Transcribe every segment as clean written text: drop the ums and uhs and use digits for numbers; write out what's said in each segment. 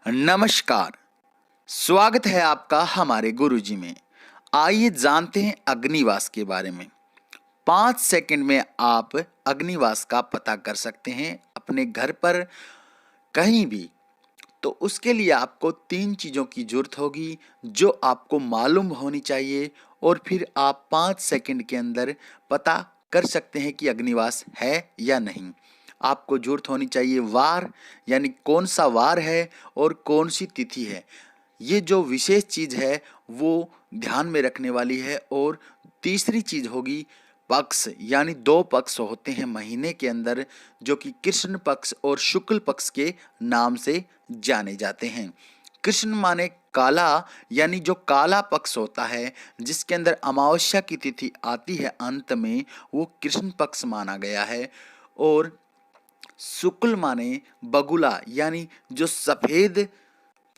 नमस्कार। स्वागत है आपका हमारे गुरुजी में। आइए जानते हैं अग्निवास के बारे में। 5 सेकंड में आप अग्निवास का पता कर सकते हैं अपने घर पर कहीं भी। तो उसके लिए आपको 3 चीज़ों की जरूरत होगी जो आपको मालूम होनी चाहिए, और फिर आप 5 सेकंड के अंदर पता कर सकते हैं कि अग्निवास है या नहीं। आपको जरूरत होनी चाहिए वार, यानी कौन सा वार है और कौन सी तिथि है। ये जो विशेष चीज़ है वो ध्यान में रखने वाली है। और तीसरी चीज़ होगी पक्ष, यानी 2 पक्ष होते हैं महीने के अंदर, जो कि कृष्ण पक्ष और शुक्ल पक्ष के नाम से जाने जाते हैं। कृष्ण माने काला, यानी जो काला पक्ष होता है जिसके अंदर अमावस्या की तिथि आती है अंत में, वो कृष्ण पक्ष माना गया है। और शुक्ल माने बगुला, यानी जो सफेद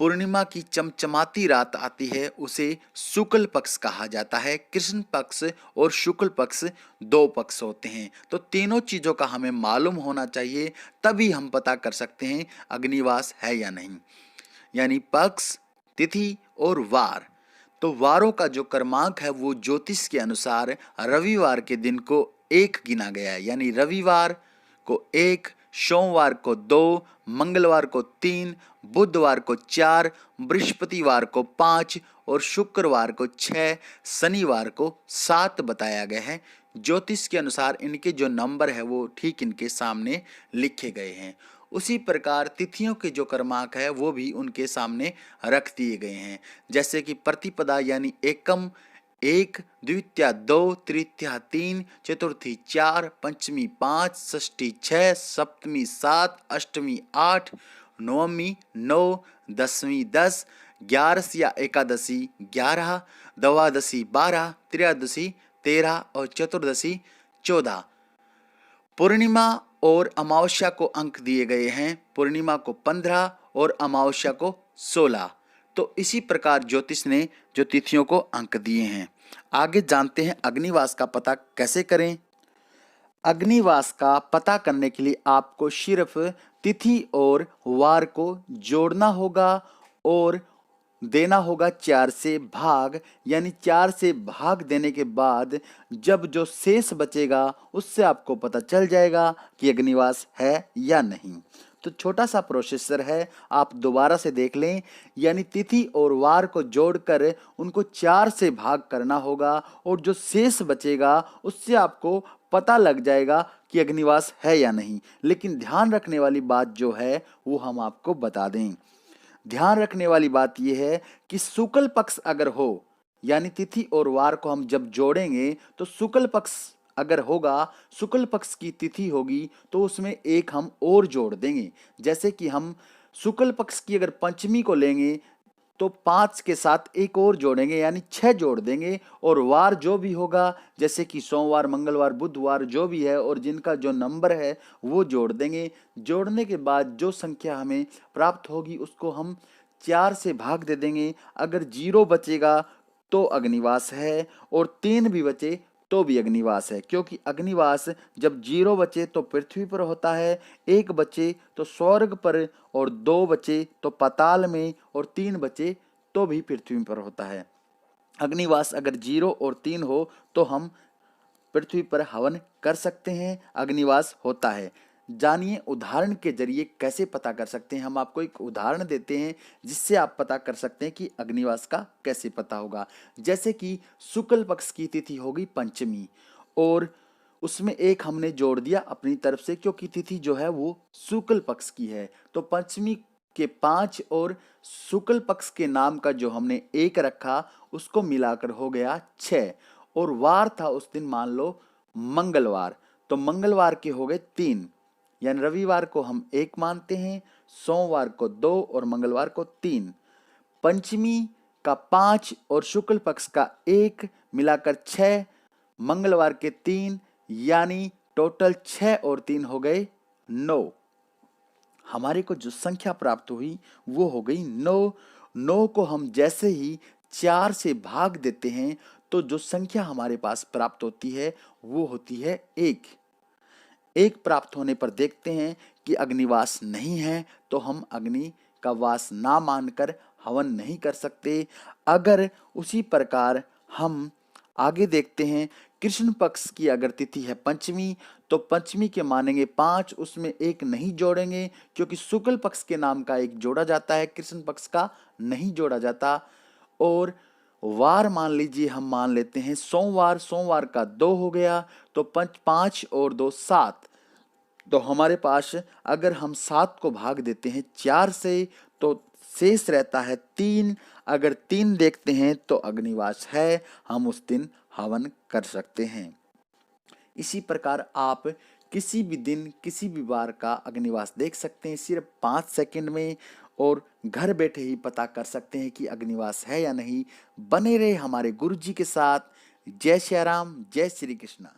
पूर्णिमा की चमचमाती रात आती है उसे शुक्ल पक्ष कहा जाता है। कृष्ण पक्ष और शुक्ल पक्ष 2 पक्ष होते हैं। तो तीनों चीज़ों का हमें मालूम होना चाहिए, तभी हम पता कर सकते हैं अग्निवास है या नहीं। यानी पक्ष, तिथि और वार। तो वारों का जो क्रमांक है वो ज्योतिष के अनुसार रविवार के दिन को 1 गिना गया है। यानी रविवार को 1, सोमवार को 2, मंगलवार को 3, बुधवार को 4, बृहस्पतिवार को 5 और शुक्रवार को 6, शनिवार को 7 बताया गया है। ज्योतिष के अनुसार इनके जो नंबर है वो ठीक इनके सामने लिखे गए हैं। उसी प्रकार तिथियों के जो क्रमांक है वो भी उनके सामने रख दिए गए हैं। जैसे कि प्रतिपदा यानी एकम 1, द्वितीया 2, तृतीया 3, चतुर्थी 4, पंचमी 5, षष्ठी 6, सप्तमी 7, अष्टमी 8, नवमी 9, दसवीं 10, ग्यारस या एकादशी 11, द्वादशी 12, त्रयोदशी 13 और चतुर्दशी 14। पूर्णिमा और अमावस्या को अंक दिए गए हैं। पूर्णिमा को 15 और अमावस्या को 16। तो इसी प्रकार ज्योतिष ने जो तिथियों को अंक दिए हैं। आगे जानते हैं अग्निवास का पता कैसे करें। अग्निवास का पता करने के लिए आपको सिर्फ तिथि और वार को जोड़ना होगा और देना होगा 4 से भाग। यानी 4 से भाग देने के बाद जब जो शेष बचेगा उससे आपको पता चल जाएगा कि अग्निवास है या नहीं। तो छोटा सा प्रोसेसर है, आप दोबारा से देख लें। यानी तिथि और वार को जोड़कर उनको 4 से भाग करना होगा और जो शेष बचेगा उससे आपको पता लग जाएगा कि अग्निवास है या नहीं। लेकिन ध्यान रखने वाली बात जो है वो हम आपको बता दें। ध्यान रखने वाली बात यह है कि शुक्ल पक्ष अगर हो, यानी तिथि और वार को हम जब जोड़ेंगे तो शुक्ल पक्ष अगर होगा, शुक्ल पक्ष की तिथि होगी तो उसमें एक हम और जोड़ देंगे। जैसे कि हम शुक्ल पक्ष की अगर पंचमी को लेंगे तो 5 के साथ एक और जोड़ेंगे, यानी 6 जोड़ देंगे। और वार जो भी होगा, जैसे कि सोमवार, मंगलवार, बुधवार जो भी है और जिनका जो नंबर है वो जोड़ देंगे। जोड़ने के बाद जो संख्या हमें प्राप्त होगी उसको हम 4 से भाग दे देंगे। अगर 0 बचेगा तो अग्निवास है, और 3 भी बचे तो भी अग्निवास है। क्योंकि अग्निवास जब 0 बचे तो पृथ्वी पर होता है, 1 बचे तो स्वर्ग पर, और 2 बचे तो पाताल में, और 3 बचे तो भी पृथ्वी पर होता है। अग्निवास अगर 0 और 3 हो तो हम पृथ्वी पर हवन कर सकते हैं, अग्निवास होता है। जानिए उदाहरण के जरिए कैसे पता कर सकते हैं। हम आपको एक उदाहरण देते हैं जिससे आप पता कर सकते हैं कि अग्निवास का कैसे पता होगा। जैसे कि शुक्ल पक्ष की तिथि होगी पंचमी, और उसमें एक हमने जोड़ दिया अपनी तरफ से, क्योंकि तिथि जो है वो शुक्ल पक्ष की है। तो पंचमी के 5 और शुक्ल पक्ष के नाम का जो हमने 1 रखा उसको मिलाकर हो गया 6। और वार था उस दिन मान लो मंगलवार, तो मंगलवार के हो गए 3। यानी रविवार को हम 1 मानते हैं, सोमवार को 2 और मंगलवार को 3। पंचमी का 5 और शुक्ल पक्ष का 1 मिलाकर 6, मंगलवार के 3, यानी टोटल 6 और 3 हो गए 9। हमारे को जो संख्या प्राप्त हुई वो हो गई 9। 9 को हम जैसे ही 4 से भाग देते हैं तो जो संख्या हमारे पास प्राप्त होती है वो होती है 1। 1 प्राप्त होने पर देखते हैं कि अग्निवास नहीं है तो हम अग्नि का वास ना मानकर हवन नहीं कर सकते। अगर उसी प्रकार हम आगे देखते हैं, कृष्ण पक्ष की अगर तिथि है पंचमी, तो पंचमी के मानेंगे 5, उसमें एक नहीं जोड़ेंगे क्योंकि शुक्ल पक्ष के नाम का एक जोड़ा जाता है, कृष्ण पक्ष का नहीं जोड़ा जाता। और वार मान लीजिए, हम मान लेते हैं सोमवार, सोमवार का 2 हो गया तो 5 और 2 7, तो हमारे पास अगर हम 7 को भाग देते हैं 4 से तो शेष रहता है 3। अगर 3 देखते हैं तो अग्निवास है, हम उस दिन हवन कर सकते हैं। इसी प्रकार आप किसी भी दिन किसी भी वार का अग्निवास देख सकते हैं सिर्फ 5 सेकंड में, और घर बैठे ही पता कर सकते हैं कि अग्निवास है या नहीं। बने रहे हमारे गुरु जी के साथ। जय श्री राम, जय श्री कृष्णा।